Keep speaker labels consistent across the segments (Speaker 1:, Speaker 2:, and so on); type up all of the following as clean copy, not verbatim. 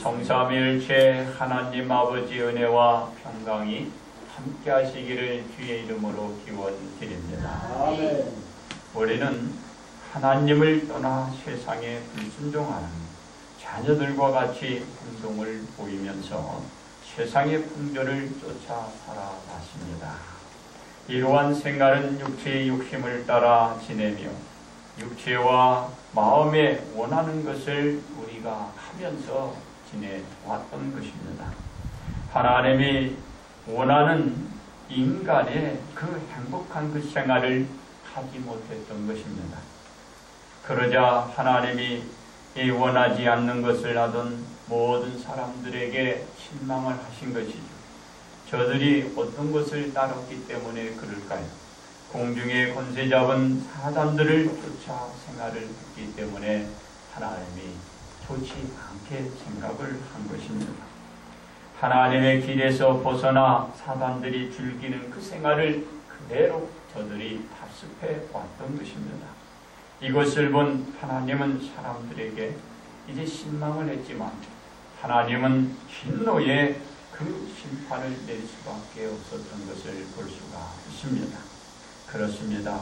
Speaker 1: 성삼일체 하나님 아버지 은혜와 평강이 함께 하시기를 주의 이름으로 기원드립니다.
Speaker 2: 아멘.
Speaker 1: 우리는 하나님을 떠나 세상에 불순종하는 자녀들과 같이 행동을 보이면서 세상의 풍조를 쫓아 살아왔습니다. 이러한 생활은 육체의 욕심을 따라 지내며 육체와 마음에 원하는 것을 우리가 하면서 지내왔던 것입니다. 하나님이 원하는 인간의 그 행복한 그 생활을 하지 못했던 것입니다. 그러자 하나님이 이 원하지 않는 것을 하던 모든 사람들에게 실망을 하신 것이죠. 저들이 어떤 것을 따랐기 때문에 그럴까요? 공중의 권세 잡은 사단들을 쫓아 생활을 했기 때문에 하나님이 좋지 않게 생각을 한 것입니다. 하나님의 길에서 벗어나 사단들이 즐기는 그 생활을 그대로 저들이 답습해 왔던 것입니다. 이것을 본 하나님은 사람들에게 이제 실망을 했지만 하나님은 진노의 그 심판을 낼 수밖에 없었던 것을 볼 수가 있습니다. 그렇습니다.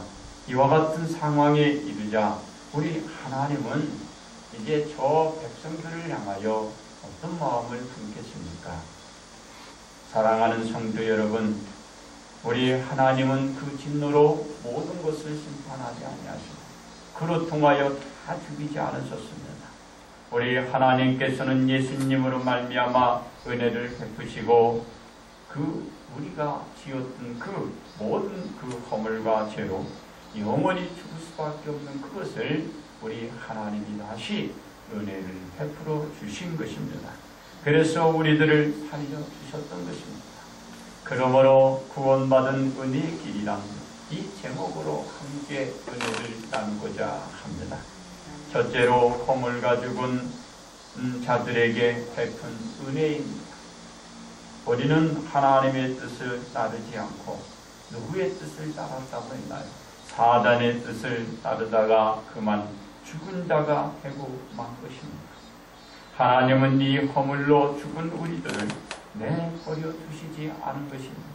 Speaker 1: 이와 같은 상황에 이르자 우리 하나님은 이제 저 백성들을 향하여 어떤 마음을 품겠습니까? 사랑하는 성도 여러분, 우리 하나님은 그 진노로 모든 것을 심판하지 아니하시고 그로 통하여 다 죽이지 않으셨습니다. 우리 하나님께서는 예수님으로 말미암아 은혜를 베푸시고 우리가 지었던 그 모든 그 허물과 죄로 영원히 죽을 수밖에 없는 그것을 우리 하나님이 다시 은혜를 베풀어 주신 것입니다. 그래서 우리들을 살려주셨던 것입니다. 그러므로 구원받은 은혜의 길이란 이 제목으로 함께 은혜를 나누고자 합니다. 첫째로 허물과 죽은 자들에게 베푼 은혜입니다. 우리는 하나님의 뜻을 따르지 않고 누구의 뜻을 따랐다고 했나요? 사단의 뜻을 따르다가 그만 죽은 자가 되고 만 것입니다. 하나님은 이 허물로 죽은 우리들을 내버려 두시지 않은 것입니다.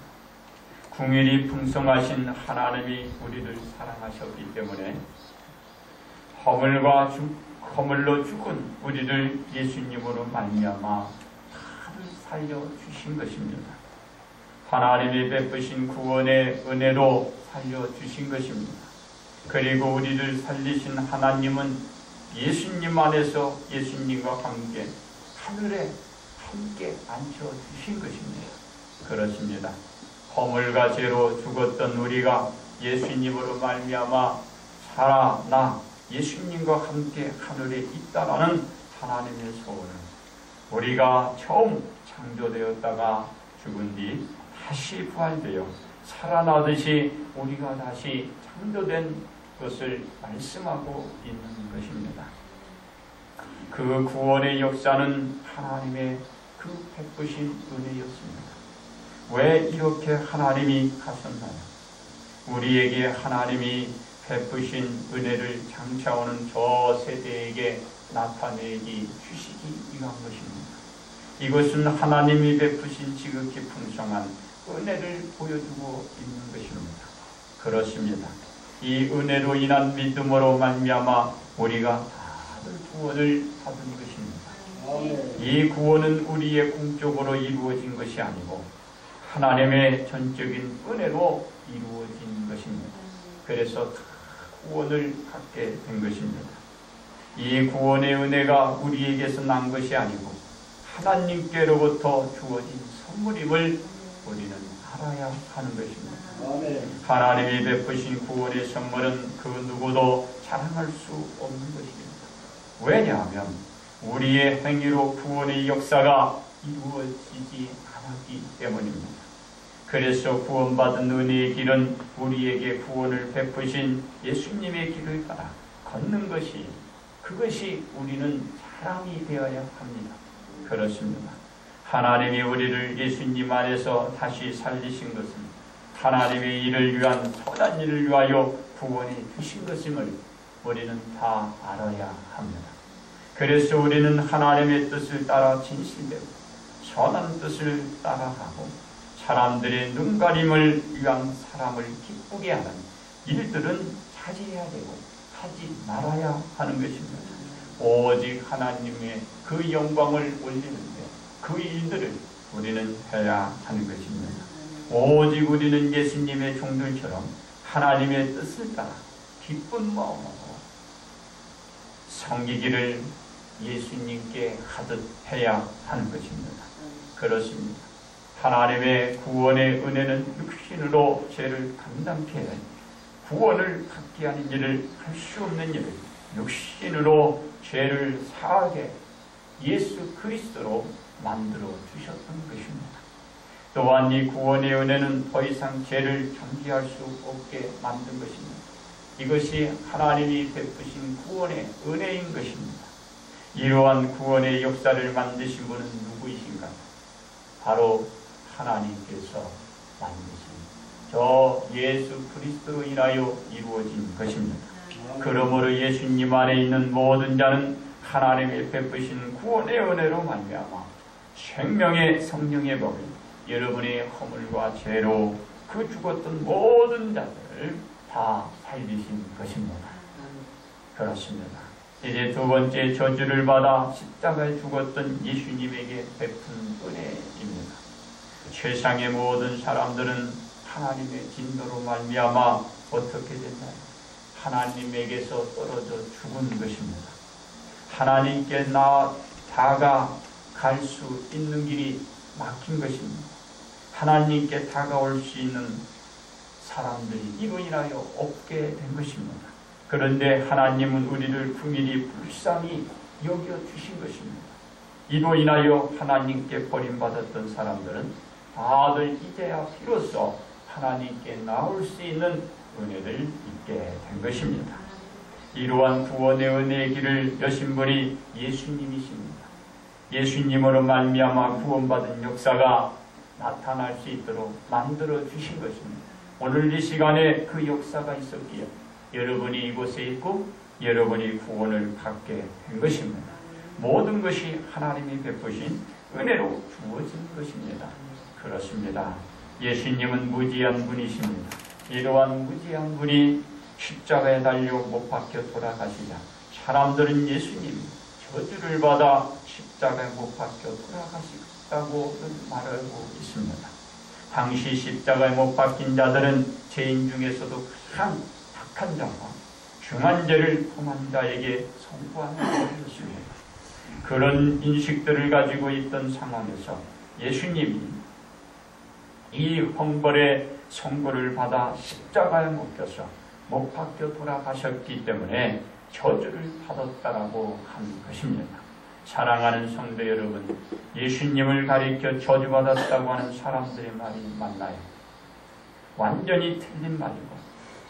Speaker 1: 궁일이 풍성하신 하나님이 우리를 사랑하셨기 때문에 허물로 죽은 우리를 예수님으로 말미암아 다들 살려주신 것입니다. 하나님이 베푸신 구원의 은혜로 살려주신 것입니다. 그리고 우리를 살리신 하나님은 예수님 안에서 예수님과 함께 하늘에 함께 앉혀주신 것입니다. 그렇습니다. 허물과 죄로 죽었던 우리가 예수님으로 말미암아 살아나 예수님과 함께 하늘에 있다라는 하나님의 소원은 우리가 처음 창조되었다가 죽은 뒤 다시 부활되어 살아나듯이 우리가 다시 창조된 것을 말씀하고 있는 것입니다. 그 구원의 역사는 하나님의 그 베푸신 은혜였습니다. 왜 이렇게 하나님이 하셨나요? 우리에게 하나님이 베푸신 은혜를 장차오는 저 세대에게 나타내기 주시기 위한 것입니다. 이것은 하나님이 베푸신 지극히 풍성한 은혜를 보여주고 있는 것입니다. 그렇습니다. 이 은혜로 인한 믿음으로 말미암아 우리가 다들 구원을 받은 것입니다. 이 구원은 우리의 공적으로 이루어진 것이 아니고 하나님의 전적인 은혜로 이루어진 것입니다. 그래서 구원을 갖게 된 것입니다. 이 구원의 은혜가 우리에게서 난 것이 아니고 하나님께로부터 주어진 선물임을 우리는 알아야 하는 것입니다. 하나님이 베푸신 구원의 선물은 그 누구도 자랑할 수 없는 것입니다. 왜냐하면 우리의 행위로 구원의 역사가 이루어지지 않았기 때문입니다. 그래서 구원받은 은혜의 길은 우리에게 구원을 베푸신 예수님의 길을 따라 걷는 것이 그것이 우리는 자랑이 되어야 합니다. 그렇습니다. 하나님이 우리를 예수님 안에서 다시 살리신 것은 하나님의 일을 위한 선한 일을 위하여 구원해 주신 것임을 우리는 다 알아야 합니다. 그래서 우리는 하나님의 뜻을 따라 진실되고 선한 뜻을 따라가고 사람들의 눈가림을 위한 사람을 기쁘게 하는 일들은 자제해야 되고 하지 말아야 하는 것입니다. 오직 하나님의 그 영광을 올리는데 그 일들을 우리는 해야 하는 것입니다. 오직 우리는 예수님의 종들처럼 하나님의 뜻을 따라 기쁜 마음으로 섬기기를 예수님께 하듯 해야 하는 것입니다. 그렇습니다. 하나님의 구원의 은혜는 육신으로 죄를 감당케 해 구원을 갖게 하는 일을 할 수 없는 일을 육신으로 죄를 사하게 예수 그리스도로 만들어 주셨던 것입니다. 또한 이 구원의 은혜는 더 이상 죄를 정죄할 수 없게 만든 것입니다. 이것이 하나님이 베푸신 구원의 은혜인 것입니다. 이러한 구원의 역사를 만드신 분은 누구이신가? 바로 하나님께서 만드신 저 예수 그리스도로 인하여 이루어진 것입니다. 그러므로 예수님 안에 있는 모든 자는 하나님이 베푸신 구원의 은혜로 말미암아 생명의 성령의 법을 여러분의 허물과 죄로 그 죽었던 모든 자들을 다 살리신 것입니다. 그렇습니다. 이제 두 번째 저주를 받아 십자가에 죽었던 예수님에게 베푼 은혜입니다. 세상의 모든 사람들은 하나님의 진노로 말미암아 어떻게 됐나요? 하나님에게서 떨어져 죽은 것입니다. 하나님께 다가갈 수 있는 길이 막힌 것입니다. 하나님께 다가올 수 있는 사람들이 이로 인하여 없게 된 것입니다. 그런데 하나님은 우리를 긍휼히 불쌍히 여겨주신 것입니다. 이로 인하여 하나님께 버림받았던 사람들은 다들 이제야 비로소 하나님께 나올 수 있는 은혜를 입게 된 것입니다. 이러한 구원의 은혜의 길을 여신 분이 예수님이십니다. 예수님으로 말미암아 구원받은 역사가 나타날 수 있도록 만들어 주신 것입니다. 오늘 이 시간에 그 역사가 있었기에 여러분이 이곳에 있고 여러분이 구원을 받게 된 것입니다. 모든 것이 하나님이 베푸신 은혜로 주어진 것입니다. 그렇습니다. 예수님은 무지한 분이십니다. 이러한 무지한 분이 십자가에 달려 못 박혀 돌아가시자 사람들은 예수님이 저주를 받아 십자가에 못 박혀 돌아가셨다고 말하고 있습니다. 당시 십자가에 못 박힌 자들은 죄인 중에서도 가장 악한 자와 중한 죄를 범한 자에게 선고하는 것이었습니다. 그런 인식들을 가지고 있던 상황에서 예수님이 이 형벌의 선고를 받아 십자가에 못 껴서 못 박혀 돌아가셨기 때문에 저주를 받았다라고 한 것입니다. 사랑하는 성도 여러분, 예수님을 가리켜 저주받았다고 하는 사람들의 말이 맞나요? 완전히 틀린 말이고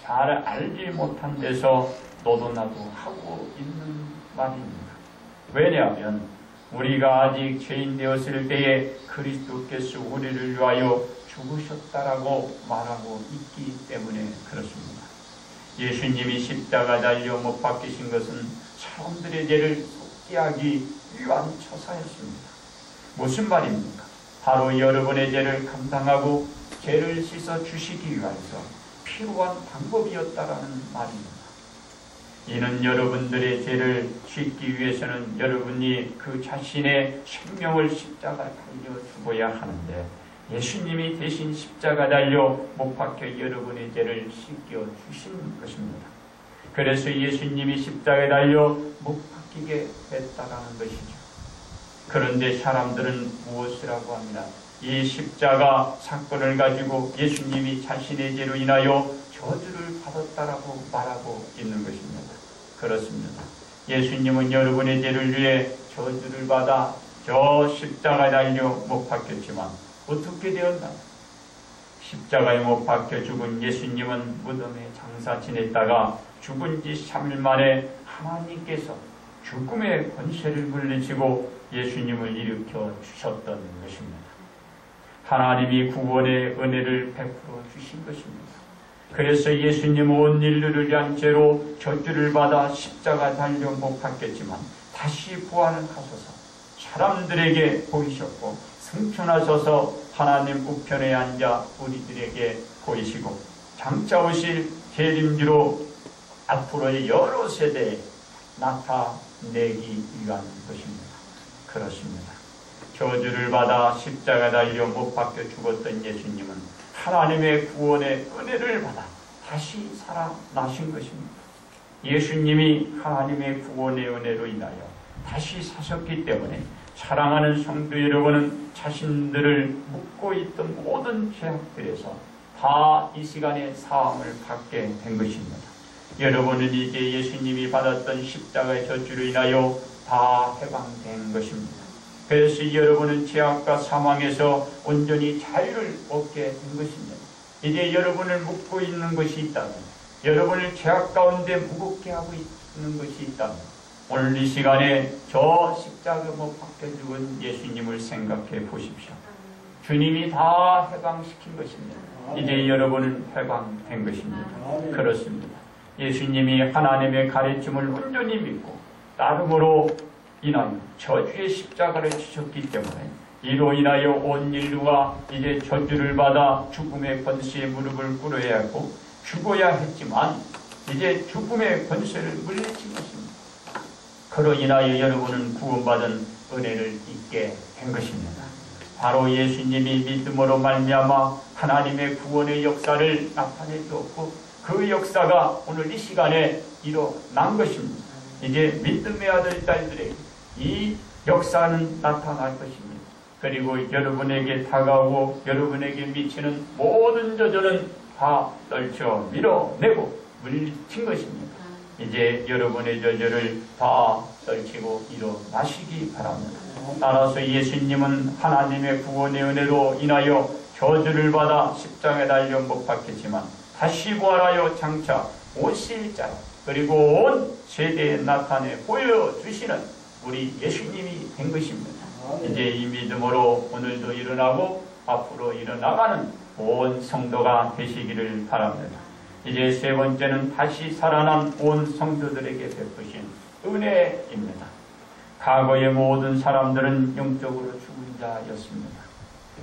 Speaker 1: 잘 알지 못한 데서 너도 나도 하고 있는 말입니다. 왜냐하면 우리가 아직 죄인 되었을 때에 그리스도께서 우리를 위하여 죽으셨다라고 말하고 있기 때문에 그렇습니다. 예수님이 십자가 달려 못 박히신 것은 사람들의 죄를 속죄하기 위한 처사였습니다. 무슨 말입니까? 바로 여러분의 죄를 감당하고 죄를 씻어 주시기 위해서 필요한 방법이었다라는 말입니다. 이는 여러분들의 죄를 씻기 위해서는 여러분이 그 자신의 생명을 십자가에 달려 죽어야 하는데 예수님이 대신 십자가 달려 못 박혀 여러분의 죄를 씻겨 주신 것입니다. 그래서 예수님이 십자가에 달려 못 박히게 했다라는 것이죠. 그런데 사람들은 무엇이라고 합니다? 이 십자가 사건을 가지고 예수님이 자신의 죄로 인하여 저주를 받았다라고 말하고 있는 것입니다. 그렇습니다. 예수님은 여러분의 죄를 위해 저주를 받아 저 십자가에 달려 못 박혔지만 어떻게 되었나? 십자가에 못 박혀 죽은 예수님은 무덤에 장사 지냈다가 죽은 지 3일 만에 하나님께서 죽음의 권세를 물리치고 예수님을 일으켜 주셨던 것입니다. 하나님이 구원의 은혜를 베풀어 주신 것입니다. 그래서 예수님은 온 인류를 위한 죄로 저주를 받아 십자가 달려 못 박혔지만 다시 부활하셔서 사람들에게 보이셨고 승천하셔서 하나님 우편에 앉아 우리들에게 보이시고 장차 오실 재림주로 앞으로의 여러 세대에 나타내기 위한 것입니다. 그렇습니다. 저주를 받아 십자가 달려 못 박혀 죽었던 예수님은 하나님의 구원의 은혜를 받아 다시 살아나신 것입니다. 예수님이 하나님의 구원의 은혜로 인하여 다시 사셨기 때문에 사랑하는 성도 여러분은 자신들을 묶고 있던 모든 죄악들에서 다 이 시간에 사함을 받게 된 것입니다. 여러분은 이제 예수님이 받았던 십자가의 저주로 인하여 다 해방된 것입니다. 그래서 여러분은 죄악과 사망에서 온전히 자유를 얻게 된 것입니다. 이제 여러분을 묶고 있는 것이 있다면, 여러분을 죄악 가운데 무겁게 하고 있는 것이 있다면 오늘 이 시간에 저 십자가 못 박혀 죽은 예수님을 생각해 보십시오. 주님이 다 해방시킨 것입니다. 이제 여러분은 해방된 것입니다. 그렇습니다. 예수님이 하나님의 가르침을 온전히 믿고 따름으로 인하여 저주의 십자가를 지셨기 때문에 이로 인하여 온 인류가 이제 저주를 받아 죽음의 권세에 무릎을 꿇어야 하고 죽어야 했지만 이제 죽음의 권세를 물리친 것입니다. 그로 인하여 여러분은 구원받은 은혜를 잊게 된 것입니다. 바로 예수님이 믿음으로 말미암아 하나님의 구원의 역사를 나타내 주었고 그 역사가 오늘 이 시간에 일어난 것입니다. 이제 믿음의 아들 딸들에게 이 역사는 나타날 것입니다. 그리고 여러분에게 다가오고 여러분에게 미치는 모든 저주는 다 떨쳐 밀어내고 물리친 것입니다. 이제 여러분의 저주를 다 떨치고 일어나시기 바랍니다. 따라서 예수님은 하나님의 구원의 은혜로 인하여 저주를 받아 십자가에 달려 못 박혔지만 다시 부활하여 장차 오실 자 그리고 온 세대에 나타내 보여주시는 우리 예수님이 된 것입니다. 이제 이 믿음으로 오늘도 일어나고 앞으로 일어나가는 온 성도가 되시기를 바랍니다. 이제 세 번째는 다시 살아난 온 성도들에게 베푸신 은혜입니다. 과거의 모든 사람들은 영적으로 죽은 자였습니다.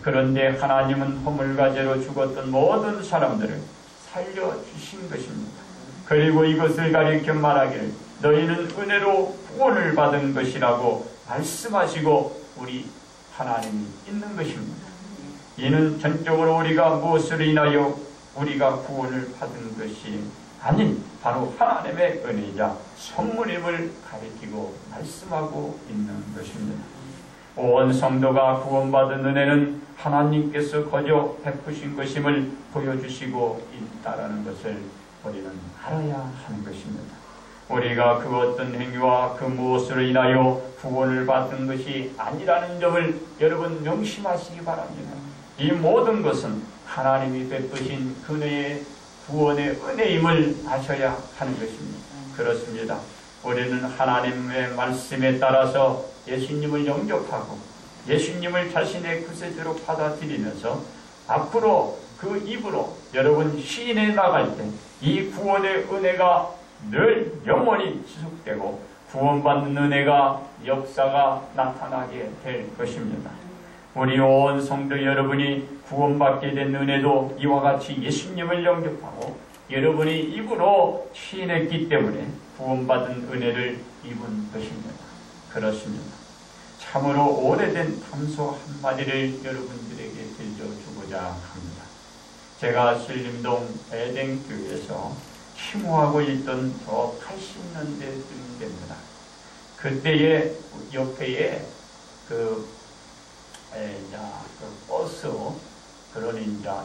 Speaker 1: 그런데 하나님은 허물과 죄로 죽었던 모든 사람들을 살려주신 것입니다. 그리고 이것을 가리켜 말하기를 너희는 은혜로 구원을 받은 것이라고 말씀하시고 우리 하나님이 있는 것입니다. 이는 전적으로 우리가 무엇으로 인하여 우리가 구원을 받은 것이 아닌 바로 하나님의 은혜이자 선물임을 가리키고 말씀하고 있는 것입니다. 온 성도가 구원받은 은혜는 하나님께서 거저 베푸신 것임을 보여주시고 있다는 것을 우리는 알아야 하는 것입니다. 우리가 그 어떤 행위와 그 무엇으로 인하여 구원을 받은 것이 아니라는 점을 여러분 명심하시기 바랍니다. 이 모든 것은 하나님이 베푸신 그네의 구원의 은혜임을 아셔야 하는 것입니다. 그렇습니다. 우리는 하나님의 말씀에 따라서 예수님을 영접하고 예수님을 자신의 구세주로 받아들이면서 앞으로 그 입으로 여러분 시인해 나갈 때 이 구원의 은혜가 늘 영원히 지속되고 구원받는 은혜가 역사가 나타나게 될 것입니다. 우리 온 성도 여러분이 구원받게 된 은혜도 이와 같이 예수님을 영접하고 여러분이 입으로 시인했기 때문에 구원받은 은혜를 입은 것입니다. 그렇습니다. 참으로 오래된 탐소 한마디를 여러분들에게 들려주고자 합니다. 제가 신림동 에덴교회에서 심호하고 있던 저 80년대쯤 됩니다. 그때에 옆에 그 버스 그런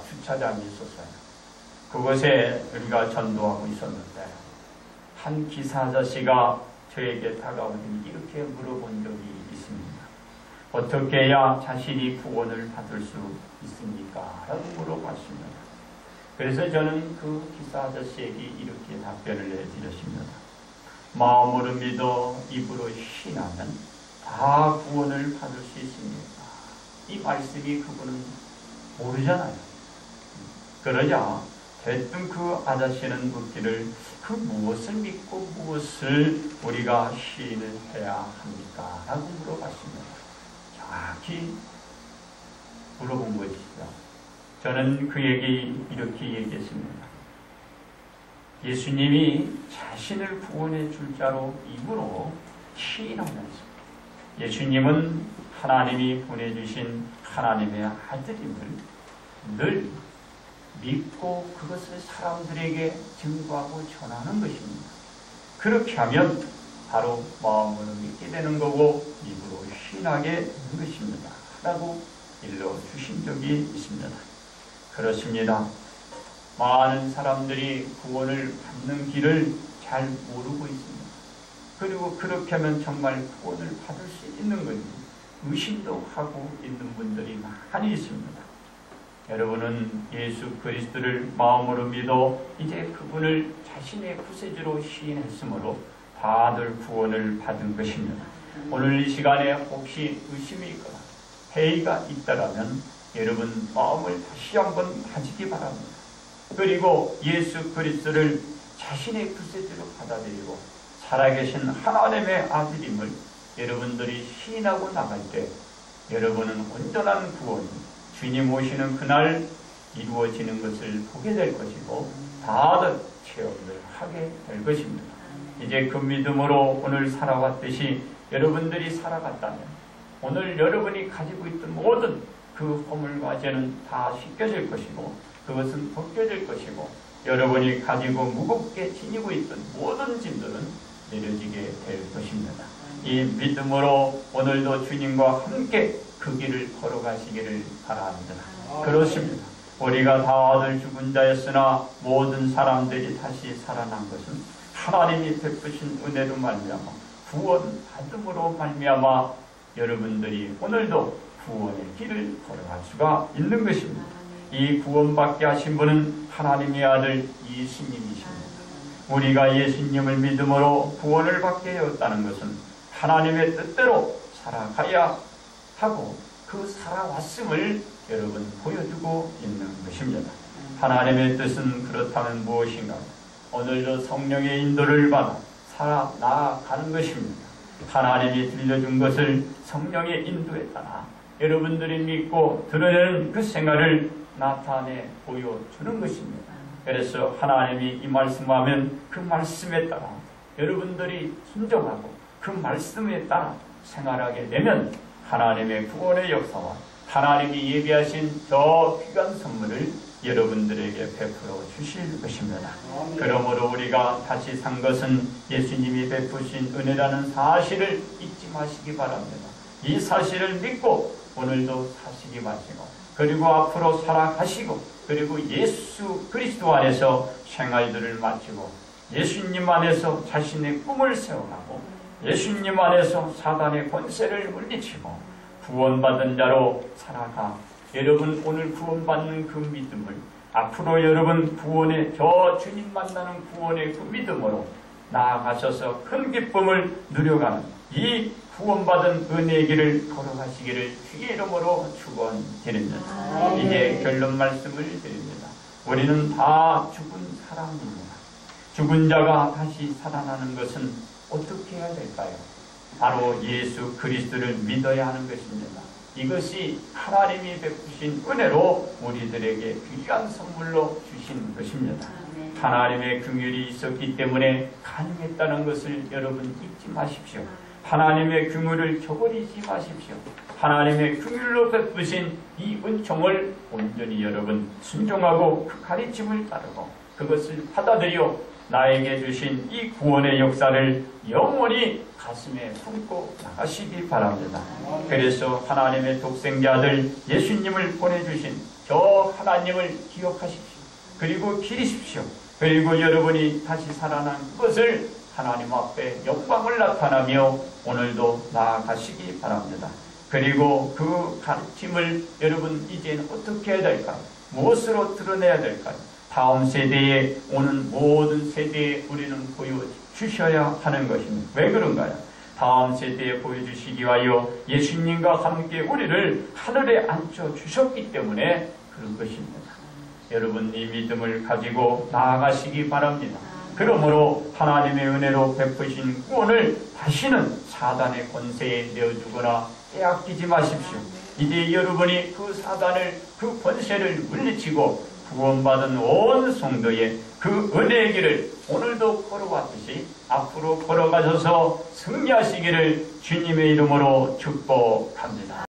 Speaker 1: 주차장이 있었어요. 그곳에 우리가 전도하고 있었는데 한 기사 아저씨가 저에게 다가오더니 이렇게 물어본 적이 있습니다. 어떻게 해야 자신이 구원을 받을 수 있습니까? 라고 물어봤습니다. 그래서 저는 그 기사 아저씨에게 이렇게 답변을 해드렸습니다. 마음으로 믿어 입으로 신하면 다 구원을 받을 수 있습니다. 이 말씀이 그분은 모르잖아요. 그러자 대뜸 그 아저씨는 묻기를 그 무엇을 믿고 무엇을 우리가 시인을 해야 합니까? 라고 물어봤습니다. 정확히 물어본 것이죠. 저는 그에게 이렇게 얘기했습니다. 예수님이 자신을 구원해 줄 자로 입으로 시인하면서 예수님은 하나님이 보내주신 하나님의 아들임을 늘 믿고 그것을 사람들에게 증거하고 전하는 것입니다. 그렇게 하면 바로 마음으로 믿게 되는 거고 입으로 시인하게 되는 것입니다. 라고 일러주신 적이 있습니다. 그렇습니다. 많은 사람들이 구원을 받는 길을 잘 모르고 있습니다. 그리고 그렇게 하면 정말 구원을 받을 수 있는 건지 의심도 하고 있는 분들이 많이 있습니다. 여러분은 예수 그리스도를 마음으로 믿어 이제 그분을 자신의 구세주로 시인했으므로 다들 구원을 받은 것입니다. 오늘 이 시간에 혹시 의심이 있거나 회의가 있다라면 여러분 마음을 다시 한번 가지기 바랍니다. 그리고 예수 그리스도를 자신의 구세주로 받아들이고 살아계신 하나님의 아들임을 여러분들이 시인하고 나갈 때 여러분은 온전한 구원이 주님 오시는 그날 이루어지는 것을 보게 될 것이고 다들 체험을 하게 될 것입니다. 이제 그 믿음으로 오늘 살아왔듯이 여러분들이 살아갔다면 오늘 여러분이 가지고 있던 모든 그 허물과 죄는 다 씻겨질 것이고 그것은 벗겨질 것이고 여러분이 가지고 무겁게 지니고 있던 모든 짐들은 내려지게 될 것입니다. 이 믿음으로 오늘도 주님과 함께 그 길을 걸어가시기를 바랍니다. 그렇습니다. 우리가 다들 죽은 자였으나 모든 사람들이 다시 살아난 것은 하나님이 베푸신 은혜로 말미암아 구원받음으로 말미암아 여러분들이 오늘도 구원의 길을 걸어갈 수가 있는 것입니다. 이 구원받게 하신 분은 하나님의 아들 예수님이십니다. 우리가 예수님을 믿음으로 구원을 받게 되었다는 것은 하나님의 뜻대로 살아가야 하고 그 살아왔음을 여러분 보여주고 있는 것입니다. 하나님의 뜻은 그렇다면 무엇인가? 오늘도 성령의 인도를 받아 살아 나아가는 것입니다. 하나님이 들려준 것을 성령의 인도에 따라 여러분들이 믿고 드러내는 그 생활을 나타내 보여주는 것입니다. 그래서 하나님이 이 말씀하면 그 말씀에 따라 여러분들이 순종하고 그 말씀에 따라 생활하게 되면 하나님의 구원의 역사와 하나님이 예비하신 저 귀한 선물을 여러분들에게 베풀어 주실 것입니다. 그러므로 우리가 다시 산 것은 예수님이 베푸신 은혜라는 사실을 잊지 마시기 바랍니다. 이 사실을 믿고 오늘도 사시기 마시고 그리고 앞으로 살아가시고 그리고 예수 그리스도 안에서 생활들을 마치고 예수님 안에서 자신의 꿈을 세워가고 예수님 안에서 사단의 권세를 물리치고 구원받은 자로 살아가 여러분 오늘 구원받는 그 믿음을 앞으로 여러분 구원의 저 주님 만나는 구원의 그 믿음으로 나아가셔서 큰 기쁨을 누려가는 이 구원받은 은혜의 길을 걸어가시기를 주의 이름으로 축원드립니다. 이제 결론 말씀을 드립니다. 우리는 다 죽은 사람입니다. 죽은 자가 다시 살아나는 것은 어떻게 해야 될까요? 바로 예수 그리스도를 믿어야 하는 것입니다. 이것이 하나님이 베푸신 은혜로 우리들에게 귀한 선물로 주신 것입니다. 하나님의 긍휼이 있었기 때문에 가능했다는 것을 여러분 잊지 마십시오. 하나님의 긍휼을 저버리지 마십시오. 하나님의 긍휼로 베푸신 이 은총을 온전히 여러분 순종하고 그 가르침을 따르고 그것을 받아들여 나에게 주신 이 구원의 역사를 영원히 가슴에 품고 나가시기 바랍니다. 그래서 하나님의 독생자들 예수님을 보내주신 저 하나님을 기억하십시오. 그리고 기리십시오. 그리고 여러분이 다시 살아난 것을 하나님 앞에 영광을 나타나며 오늘도 나아가시기 바랍니다. 그리고 그 가르침을 여러분 이제는 어떻게 해야 될까요? 무엇으로 드러내야 될까요? 다음 세대에 오는 모든 세대에 우리는 보여주셔야 하는 것입니다. 왜 그런가요? 다음 세대에 보여주시기 위하여 예수님과 함께 우리를 하늘에 앉혀주셨기 때문에 그런 것입니다. 여러분 이 믿음을 가지고 나아가시기 바랍니다. 그러므로 하나님의 은혜로 베푸신 구원을 다시는 사단의 권세에 내어주거나 빼앗기지 마십시오. 이제 여러분이 그 사단을, 그 권세를 물리치고 구원받은 온 성도의 그 은혜의 길을 오늘도 걸어왔듯이 앞으로 걸어가셔서 승리하시기를 주님의 이름으로 축복합니다.